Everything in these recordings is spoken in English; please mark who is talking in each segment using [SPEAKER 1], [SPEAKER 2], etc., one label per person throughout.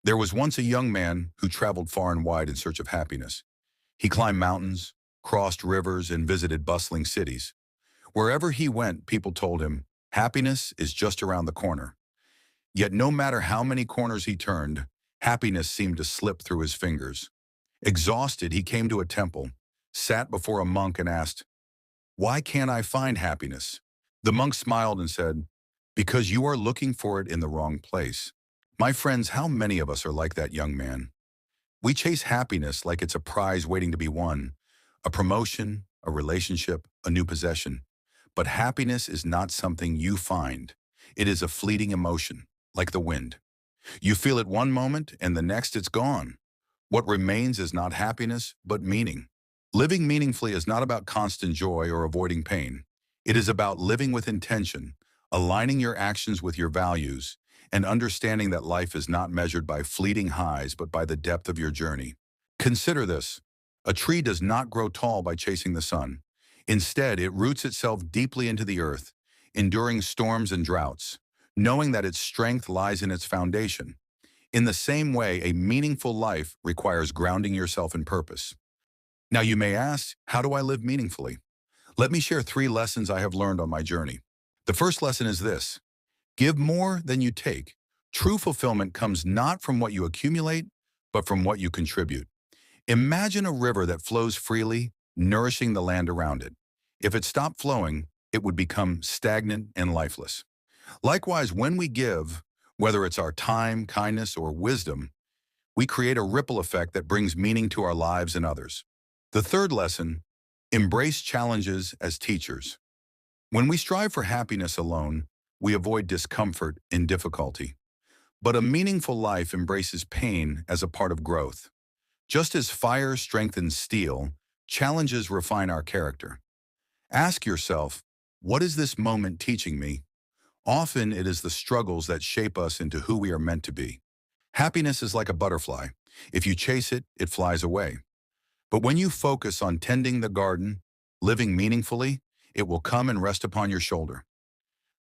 [SPEAKER 1] There was once a young man who traveled far and wide in search of happiness. He climbed mountains, crossed rivers, and visited bustling cities. Wherever he went, people told him, happiness is just around the corner. Yet no matter how many corners he turned, happiness seemed to slip through his fingers. Exhausted, he came to a temple, sat before a monk and asked, "Why can't I find happiness?" The monk smiled and said, "Because you are looking for it in the wrong place." My friends, how many of us are like that young man? We chase happiness like it's a prize waiting to be won, a promotion, a relationship, a new possession. But happiness is not something you find. It is a fleeting emotion, like the wind. You feel it one moment and the next it's gone. What remains is not happiness, but meaning. Living meaningfully is not about constant joy or avoiding pain. It is about living with intention, aligning your actions with your values, and understanding that life is not measured by fleeting highs but by the depth of your journey. Consider this. A tree does not grow tall by chasing the sun. Instead, it roots itself deeply into the earth, enduring storms and droughts, knowing that its strength lies in its foundation. In the same way, a meaningful life requires grounding yourself in purpose. Now you may ask, how do I live meaningfully? Let me share 3 lessons I have learned on my journey. The first lesson is this: give more than you take. True fulfillment comes not from what you accumulate, but from what you contribute. Imagine a river that flows freely, nourishing the land around it. If it stopped flowing, it would become stagnant and lifeless. Likewise, when we give, whether it's our time, kindness, or wisdom, we create a ripple effect that brings meaning to our lives and others. The third lesson: embrace challenges as teachers. When we strive for happiness alone, we avoid discomfort and difficulty. But a meaningful life embraces pain as a part of growth. Just as fire strengthens steel, challenges refine our character. Ask yourself, what is this moment teaching me? Often it is the struggles that shape us into who we are meant to be. Happiness is like a butterfly. If you chase it, it flies away. But when you focus on tending the garden, living meaningfully, it will come and rest upon your shoulder.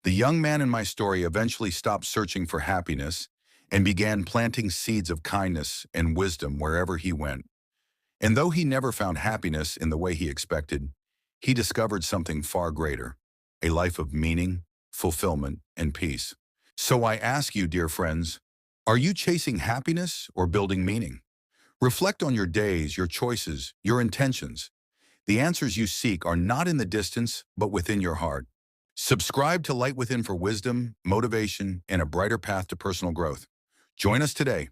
[SPEAKER 1] The young man in my story eventually stopped searching for happiness and began planting seeds of kindness and wisdom wherever he went. And though he never found happiness in the way he expected, he discovered something far greater: a life of meaning, fulfillment, and peace. So I ask you, dear friends, are you chasing happiness or building meaning? Reflect on your days, your choices, your intentions. The answers you seek are not in the distance, but within your heart. Subscribe to Light Within for wisdom, motivation, and a brighter path to personal growth. Join us today